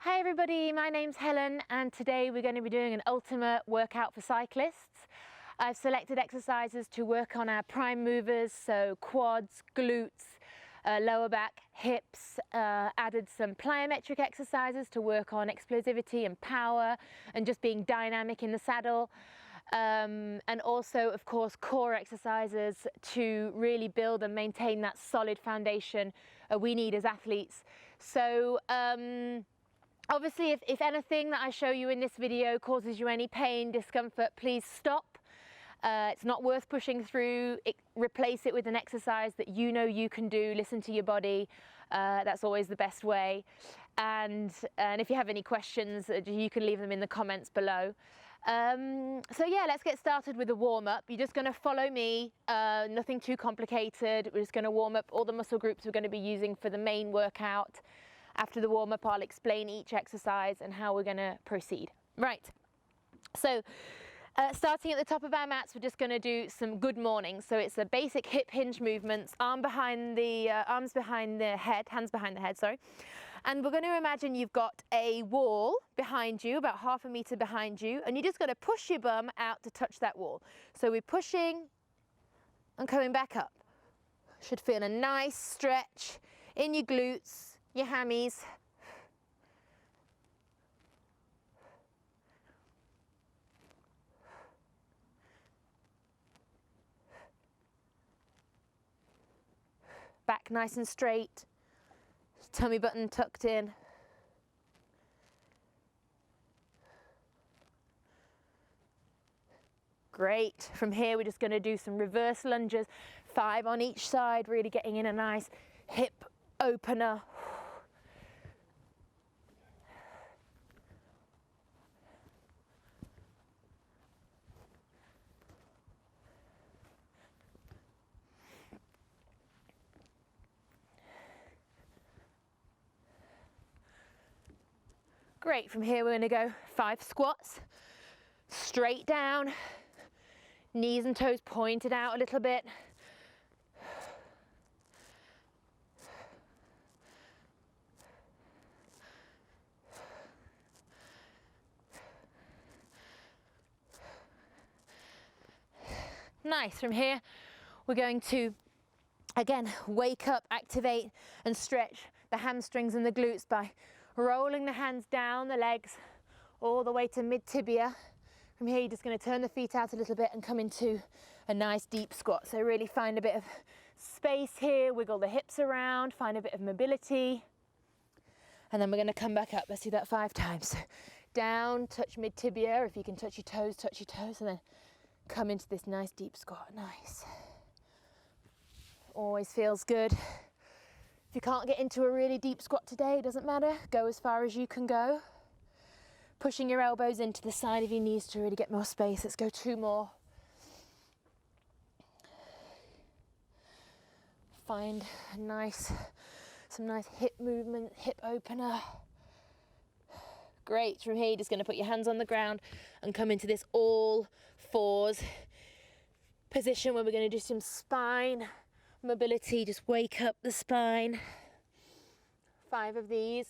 Hi everybody, my name's Helen and today we're going to be doing an ultimate workout for cyclists. I've selected exercises to work on our prime movers, so quads, glutes, lower back, hips, added some plyometric exercises to work on explosivity and power and just being dynamic in the saddle. And also, of course, core exercises to really build and maintain that solid foundation we need as athletes. So obviously, if anything that I show you in this video causes you any pain, discomfort, please stop. It's not worth pushing through. Replace it with an exercise that you know you can do. Listen to your body. That's always the best way. And if you have any questions, you can leave them in the comments below. So yeah, let's get started with a warm-up. You're just going to follow me, nothing too complicated. We're just going to warm up all the muscle groups we're going to be using for the main workout. After the warm-up, I'll explain each exercise and how we're going to proceed. Right, so starting at the top of our mats, we're just going to do some good morning. So it's a basic hip hinge movements, arms behind the head, hands behind the head, sorry. And we're going to imagine you've got a wall behind you, about ½ a meter behind you, and you just got to push your bum out to touch that wall. So we're pushing and coming back up. Should feel a nice stretch in your glutes, your hammies. Back nice and straight, tummy button tucked in. Great. From here we're just going to do some reverse lunges, 5 on each side, really getting in a nice hip opener. Great, from here we're going to go 5 squats, straight down, knees and toes pointed out a little bit. Nice, from here we're going to again wake up, activate and stretch the hamstrings and the glutes by rolling the hands down the legs all the way to mid tibia. From here you're just going to turn the feet out a little bit and come into a nice deep squat. So really find a bit of space here, wiggle the hips around, find a bit of mobility, and then we're going to come back up. Let's do that 5 times. So down, touch mid tibia, if you can touch your toes, and then come into this nice deep squat. Nice. Always feels good. If you can't get into a really deep squat today, it doesn't matter. Go as far as you can go. Pushing your elbows into the side of your knees to really get more space. Let's go 2 more. Find some nice hip movement, hip opener. Great. From here, you're just going to put your hands on the ground and come into this all fours position where we're going to do some spine mobility. Just wake up the spine. 5 of these.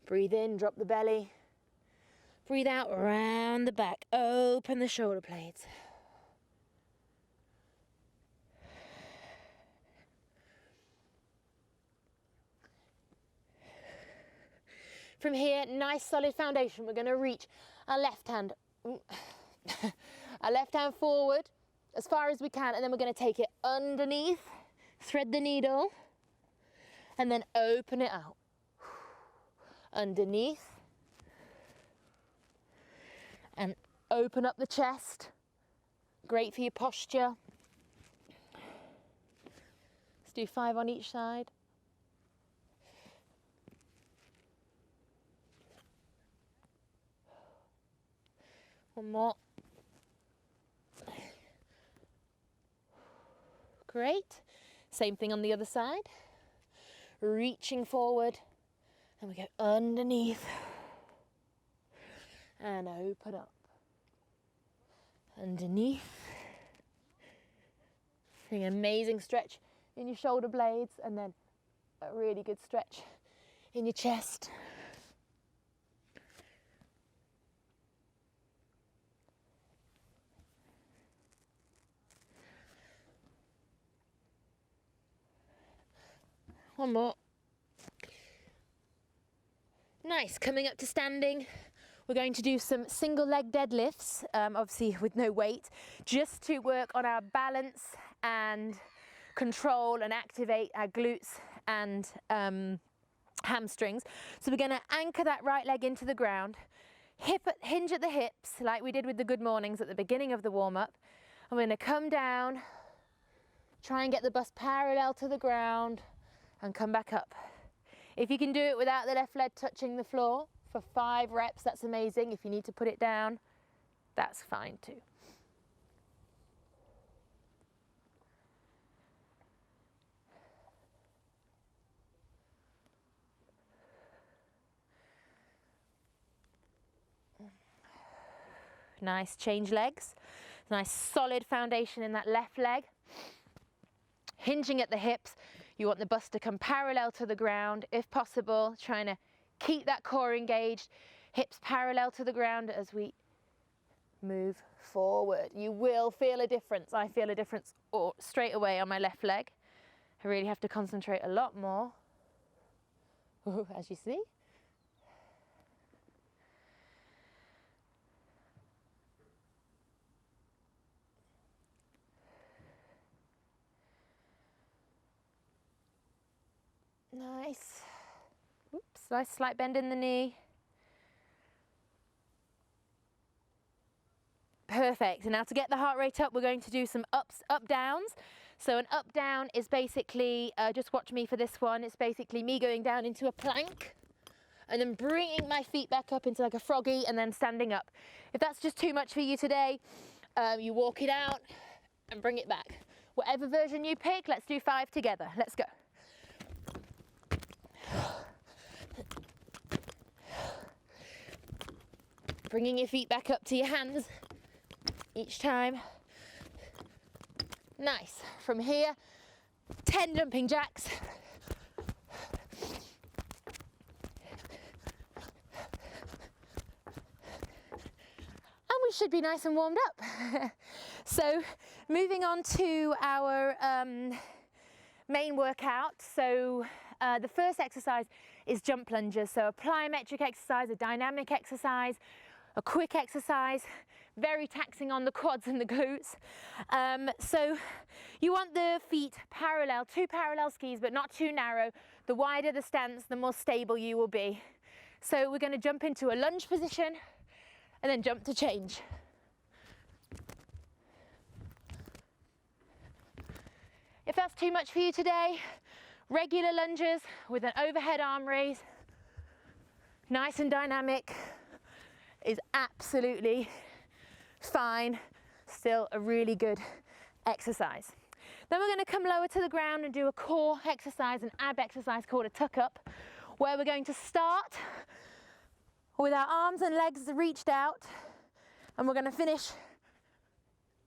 Breathe in, drop the belly. Breathe out, round the back, open the shoulder blades. From here, nice solid foundation. We're going to reach our left hand, forward as far as we can, and then we're going to take it underneath, thread the needle, and then open it out. Underneath, and open up the chest. Great for your posture. Let's do 5 on each side. One more. Great. Same thing on the other side. Reaching forward, and we go underneath and open up. Underneath. An amazing stretch in your shoulder blades, and then a really good stretch in your chest. One more. Nice, coming up to standing. We're going to do some single leg deadlifts, obviously with no weight, just to work on our balance and control and activate our glutes and hamstrings. So we're going to anchor that right leg into the ground, hinge at the hips like we did with the good mornings at the beginning of the warm-up. I'm going to come down, try and get the bust parallel to the ground and come back up. If you can do it without the left leg touching the floor for 5 reps, that's amazing. If you need to put it down, that's fine too. Nice, change legs. Nice solid foundation in that left leg. Hinging at the hips, you want the bust to come parallel to the ground, if possible, trying to keep that core engaged, hips parallel to the ground as we move forward. You will feel a difference. I feel a difference straight away on my left leg. I really have to concentrate a lot more, as you see. Nice. Oops, nice slight bend in the knee. Perfect. And now to get the heart rate up, we're going to do some up downs. So an up down is basically, just watch me for this one, it's basically me going down into a plank and then bringing my feet back up into like a froggy and then standing up. If that's just too much for you today, you walk it out and bring it back. Whatever version you pick, let's do 5 together. Let's go. Bringing your feet back up to your hands each time. Nice. From here, 10 jumping jacks. And we should be nice and warmed up. So moving on to our main workout. So the first exercise is jump lunges. So a plyometric exercise, a dynamic exercise, a quick exercise, very taxing on the quads and the glutes. So you want the feet parallel, 2 parallel skis, but not too narrow. The wider the stance, the more stable you will be. So we're going to jump into a lunge position and then jump to change. If that's too much for you today, regular lunges with an overhead arm raise, nice and dynamic, is absolutely fine. Still a really good exercise. Then we're going to come lower to the ground and do a core exercise, an ab exercise called a tuck up, where we're going to start with our arms and legs reached out, and we're going to finish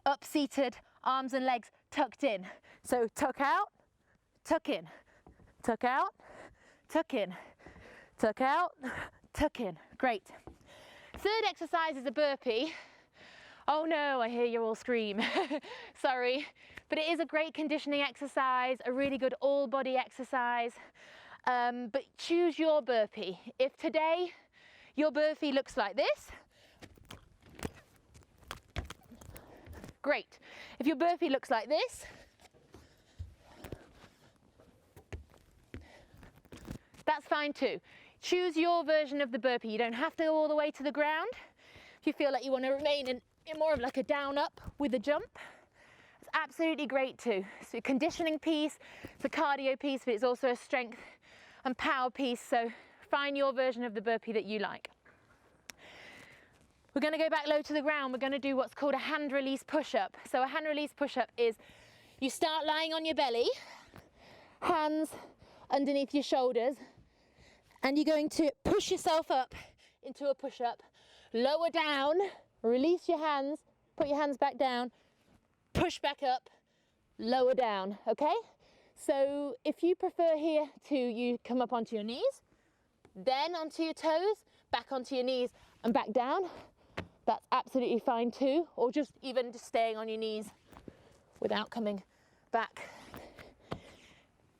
up seated, arms and legs tucked in. So tuck out, tuck in, tuck out, tuck in, tuck out, tuck in. Great. Third exercise is a burpee. Oh no, I hear you all scream. Sorry, but it is a great conditioning exercise, a really good all body exercise, but choose your burpee. If today your burpee looks like this, great. If your burpee looks like this, that's fine too. Choose your version of the burpee. You don't have to go all the way to the ground. If you feel like you want to remain in more of like a down up with a jump, it's absolutely great too. It's a conditioning piece, it's a cardio piece, but it's also a strength and power piece. So find your version of the burpee that you like. We're going to go back low to the ground. We're going to do what's called a hand release push-up. So a hand release push-up is you start lying on your belly, hands underneath your shoulders, and you're going to push yourself up into a push-up, lower down, release your hands, put your hands back down, push back up, lower down, okay? So if you prefer here to you come up onto your knees, then onto your toes, back onto your knees and back down. That's absolutely fine too, or just even just staying on your knees without coming back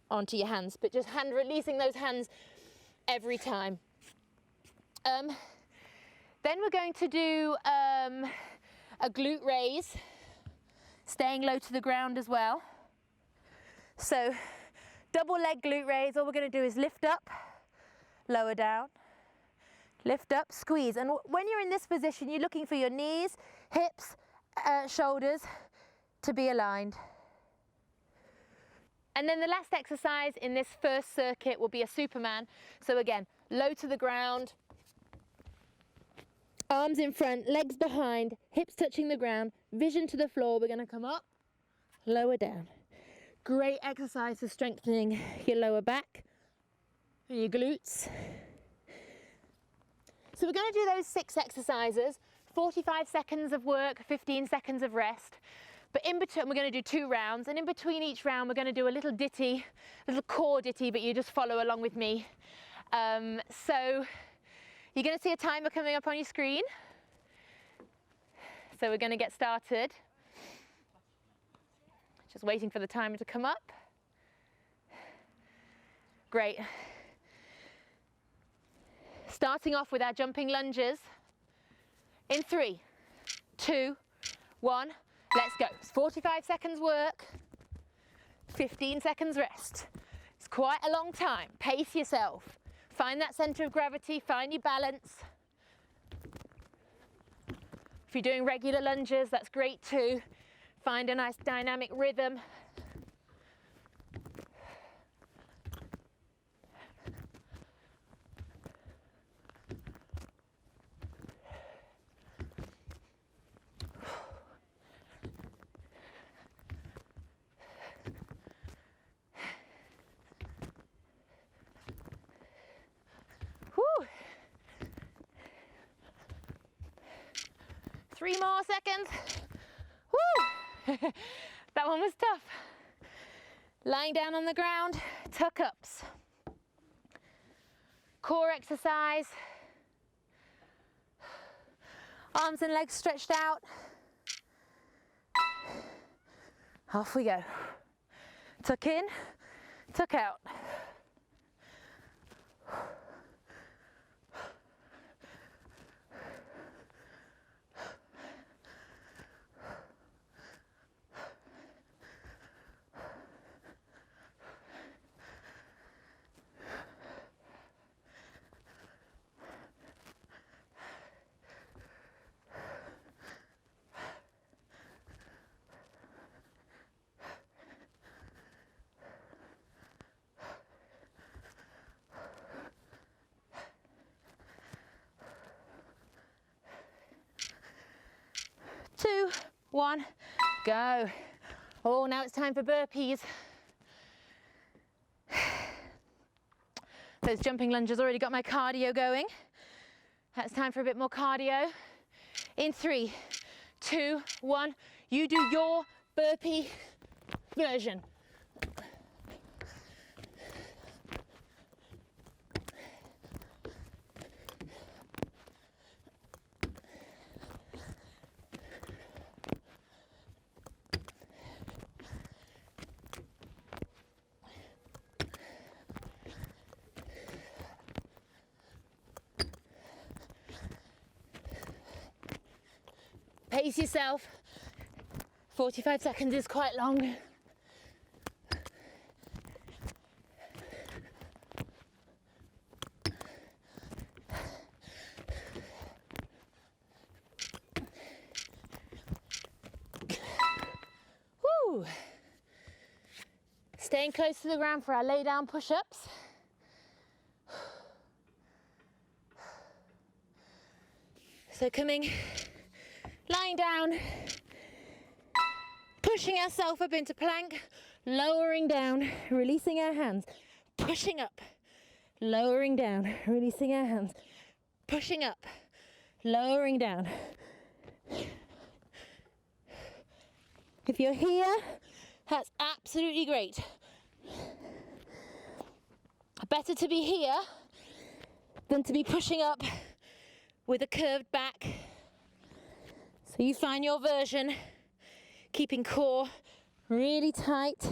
onto your hands, but just releasing those hands every time. Then we're going to do a glute raise, staying low to the ground as well. So double leg glute raise, all we're going to do is lift up, lower down, lift up, squeeze. And when you're in this position, you're looking for your knees, hips, shoulders to be aligned. And then the last exercise in this first circuit will be a Superman. So again, low to the ground, arms in front, legs behind, hips touching the ground, vision to the floor. We're going to come up, lower down. Great exercise for strengthening your lower back and your glutes. So we're going to do those 6 exercises, 45 seconds of work, 15 seconds of rest. But in between, we're going to do 2 rounds, and in between each round, we're going to do a little ditty, a little core ditty, but you just follow along with me. So you're going to see a timer coming up on your screen. So we're going to get started. Just waiting for the timer to come up. Great. Starting off with our jumping lunges. In 3, 2, 1. Let's go. It's 45 seconds work, 15 seconds rest. It's quite a long time. Pace yourself. Find that center of gravity, find your balance. If you're doing regular lunges, that's great too. Find a nice dynamic rhythm. Whew. 3 more seconds. Woo! That one was tough. Lying down on the ground, tuck ups. Core exercise. Arms and legs stretched out. Off we go. Tuck in, tuck out. Two, 1, go. Oh, now it's time for burpees. Those jumping lunges already got my cardio going. That's time for a bit more cardio. In 3, 2, 1, you do your burpee version. Pace yourself. 45 seconds is quite long. Woo! Staying close to the ground for our lay down push-ups. So lying down, pushing ourselves up into plank, lowering down, releasing our hands, pushing up, lowering down, releasing our hands, pushing up, lowering down. If you're here, that's absolutely great. Better to be here than to be pushing up with a curved back. So you find your version, keeping core really tight.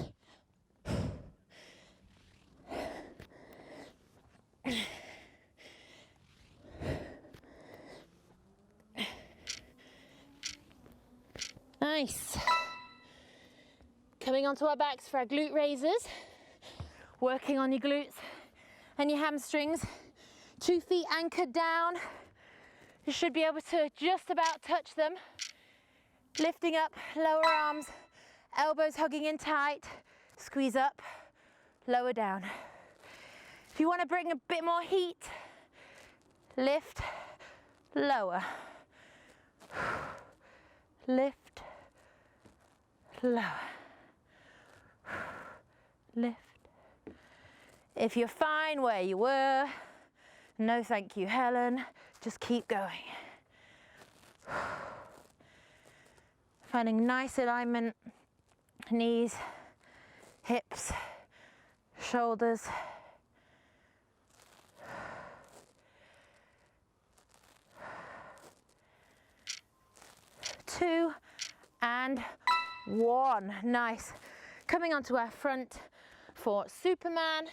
Nice. Coming onto our backs for our glute raises. Working on your glutes and your hamstrings. 2 feet anchored down. You should be able to just about touch them. Lifting up, lower arms, elbows hugging in tight. Squeeze up, lower down. If you want to bring a bit more heat, lift, lower. Lift, lower. Lift. If you're fine where you were, no thank you, Helen. Just keep going. Finding nice alignment, knees, hips, shoulders. 2 and 1. Nice. Coming onto our front for Superman.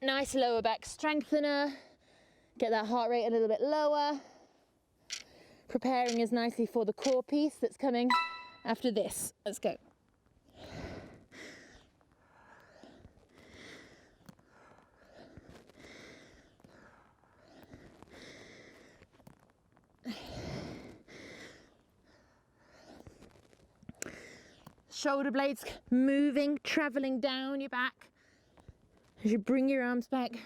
Nice lower back strengthener. Get that heart rate a little bit lower. Preparing us nicely for the core piece that's coming after this. Let's go. Shoulder blades moving, traveling down your back as you bring your arms back.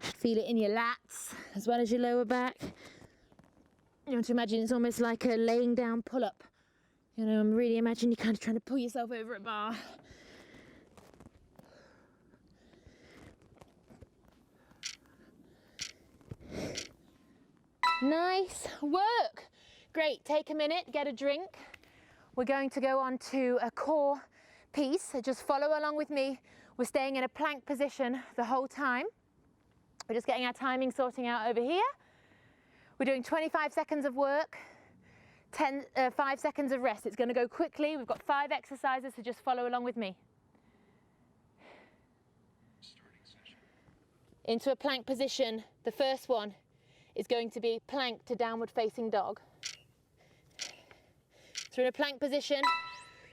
Should feel it in your lats as well as your lower back. You want to imagine it's almost like a laying down pull-up. You know, I'm really imagining you're kind of trying to pull yourself over a bar. Nice work. Great, take a minute, get a drink. We're going to go on to a core piece, so just follow along with me. We're staying in a plank position the whole time. We're just getting our timing sorting out over here. We're doing 25 seconds of work, 5 seconds of rest. It's going to go quickly. We've got 5 exercises, so just follow along with me. Into a plank position. The first one is going to be plank to downward facing dog. So in a plank position,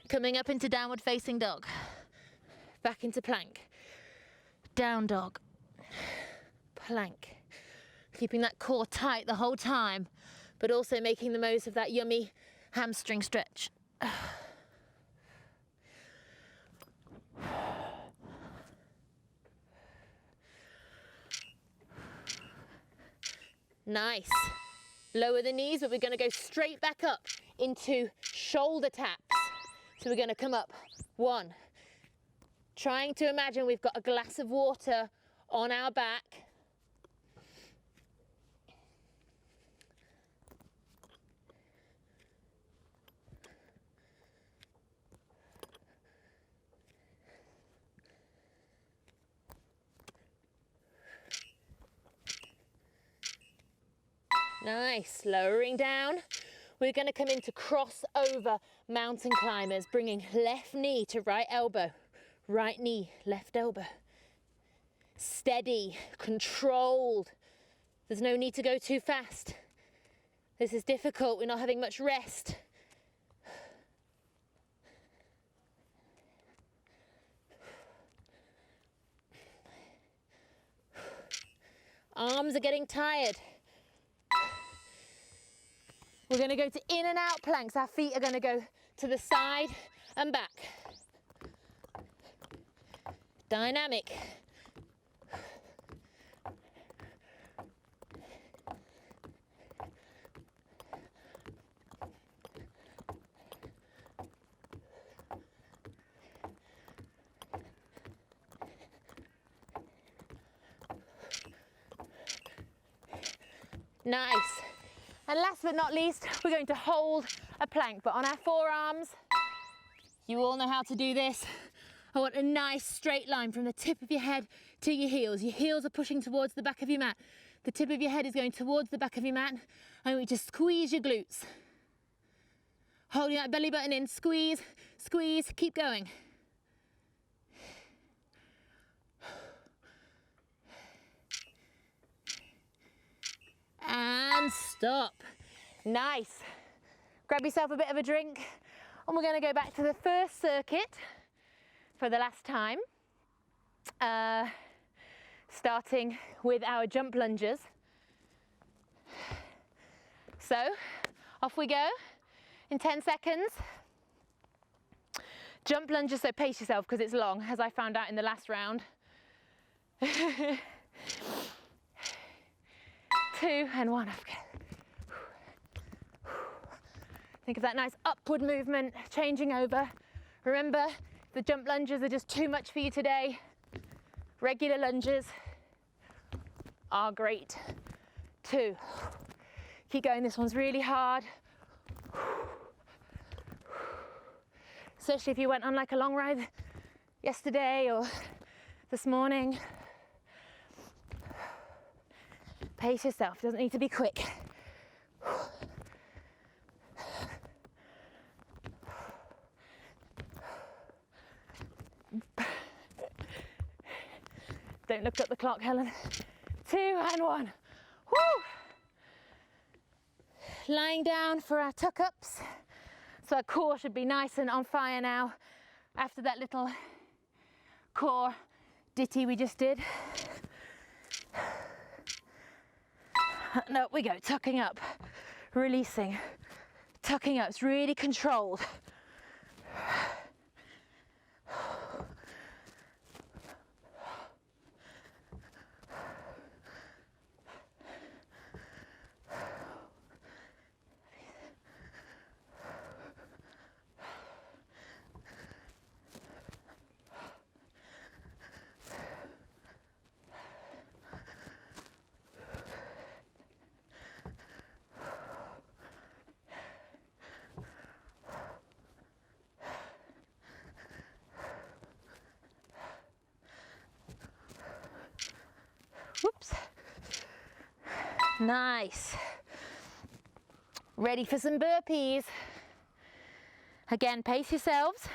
coming up into downward facing dog. Back into plank. Down dog. Plank. Keeping that core tight the whole time, but also making the most of that yummy hamstring stretch. Nice. Lower the knees, but we're going to go straight back up into shoulder taps. So we're going to come up. 1. Trying to imagine we've got a glass of water on our back. Nice, lowering down. We're going to come into crossover mountain climbers, bringing left knee to right elbow, right knee, left elbow. Steady, controlled. There's no need to go too fast. This is difficult, we're not having much rest. Arms are getting tired. We're going to go to in and out planks. Our feet are going to go to the side and back. Dynamic. Nice. And last but not least, we're going to hold a plank, but on our forearms. You all know how to do this. I want a nice straight line from the tip of your head to your heels. Your heels are pushing towards the back of your mat. The tip of your head is going towards the back of your mat. I want you to squeeze your glutes. Holding that belly button in, squeeze, squeeze, keep going. And stop. Nice. Grab yourself a bit of a drink, and we're going to go back to the first circuit for the last time. Starting with our jump lunges. So, off we go in 10 seconds. Jump lunges, so pace yourself because it's long, as I found out in the last round. 2 and 1, off we go. Think of that nice upward movement, changing over. Remember, the jump lunges are just too much for you today. Regular lunges are great. 2. Keep going, this one's really hard. Especially if you went on like a long ride yesterday or this morning. Pace yourself, doesn't need to be quick. Don't look at the clock, Helen. 2 and 1. Woo! Lying down for our tuck-ups. So our core should be nice and on fire now after that little core ditty we just did. And up we go, tucking up, releasing, tucking up. It's really controlled. Whoops. Nice. Ready for some burpees. Again, pace yourselves.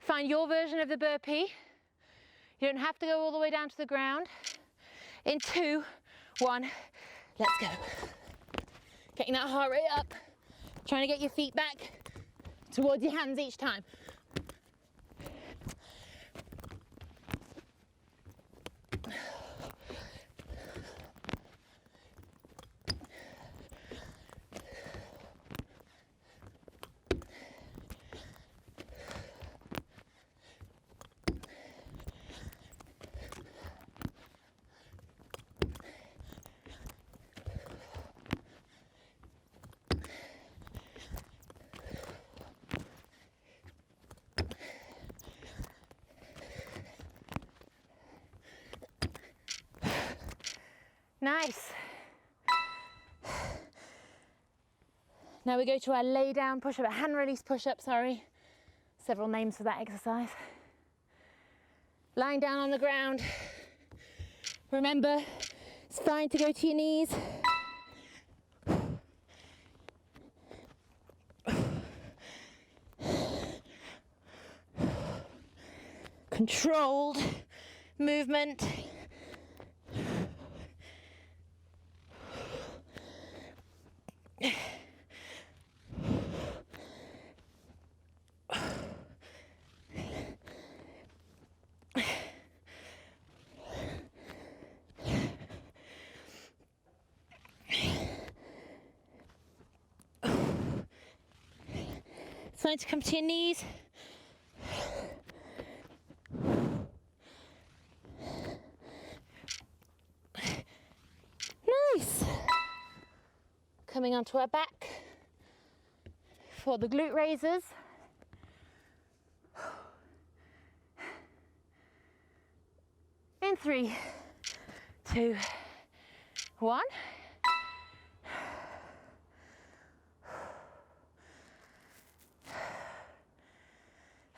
Find your version of the burpee. You don't have to go all the way down to the ground. In 2, 1, let's go. Getting that heart rate up. Trying to get your feet back towards your hands each time. Nice. Now we go to our lay down push-up, a hand release push-up, sorry. Several names for that exercise. Lying down on the ground. Remember, it's fine to go to your knees. Controlled movement. It's fine to come to your knees. Nice. Coming onto our back for the glute raises. In 3, 2, 1.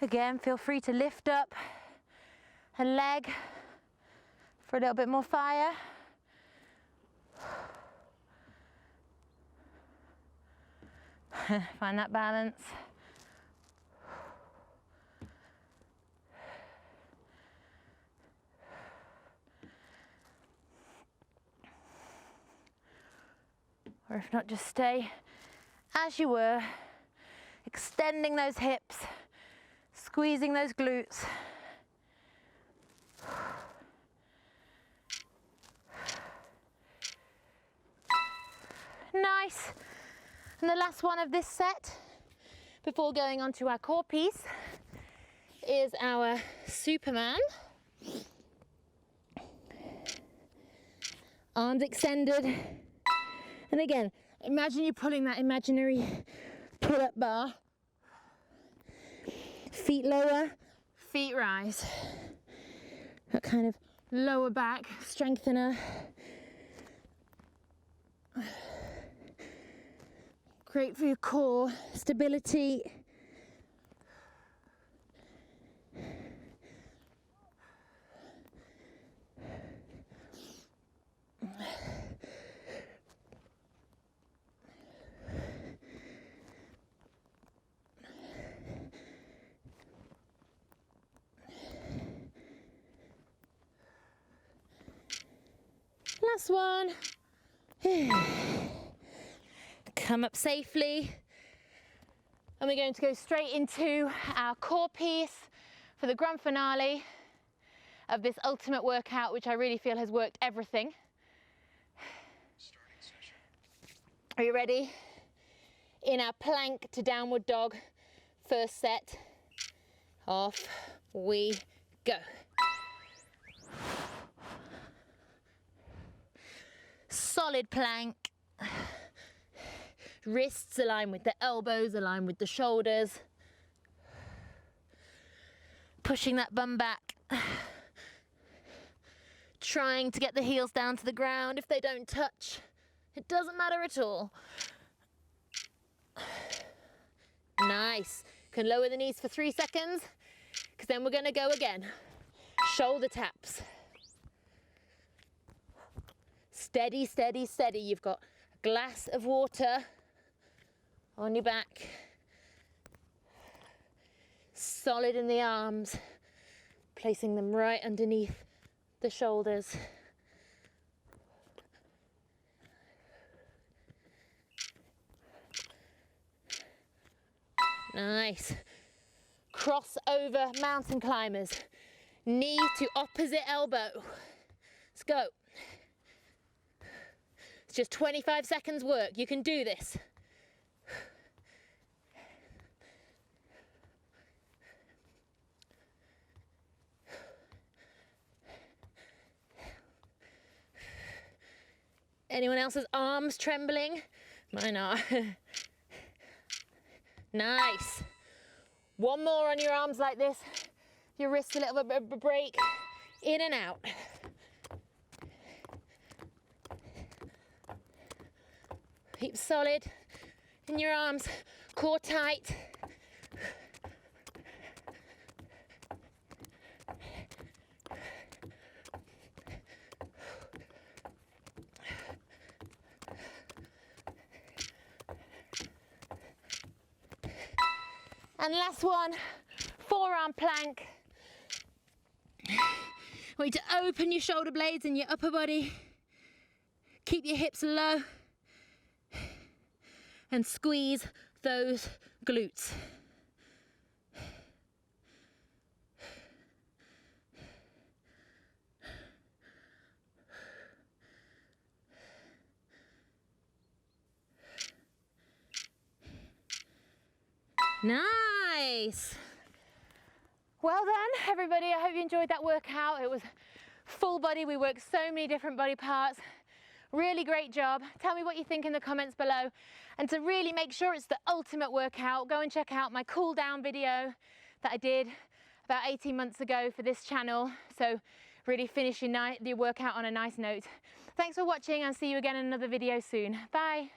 Again, feel free to lift up a leg for a little bit more fire. Find that balance. Or if not, just stay as you were, extending those hips, squeezing those glutes. Nice. And the last one of this set, before going on to our core piece, is our Superman. Arms extended. And again, imagine you're pulling that imaginary pull-up bar. Feet lower, feet rise. That kind of lower back strengthener. Great for your core, stability. Last one. Come up safely. And we're going to go straight into our core piece for the grand finale of this ultimate workout, which I really feel has worked everything. Are you ready? In our plank to downward dog, first set. Off we go. Solid plank. Wrists align with the elbows, align with the shoulders. Pushing that bum back. Trying to get the heels down to the ground. If they don't touch, it doesn't matter at all. Nice. Can lower the knees for 3 seconds, because then we're going to go again. Shoulder taps. Steady, steady, steady. You've got a glass of water on your back. Solid in the arms. Placing them right underneath the shoulders. Nice. Cross over mountain climbers. Knee to opposite elbow. Let's go. It's just 25 seconds work. You can do this. Anyone else's arms trembling? Mine are. Nice. One more on your arms like this. Your wrists a little bit of a break. In and out. Keep solid in your arms. Core tight. And last one, forearm plank. I want you to open your shoulder blades in your upper body. Keep your hips low. And squeeze those glutes. Nice. Well done, everybody. I hope you enjoyed that workout. It was full body. We worked so many different body parts. Really great job. Tell me what you think in the comments below. And to really make sure it's the ultimate workout, go and check out my cool down video that I did about 18 months ago for this channel. So really finish your workout on a nice note. Thanks for watching, and see you again in another video soon. Bye.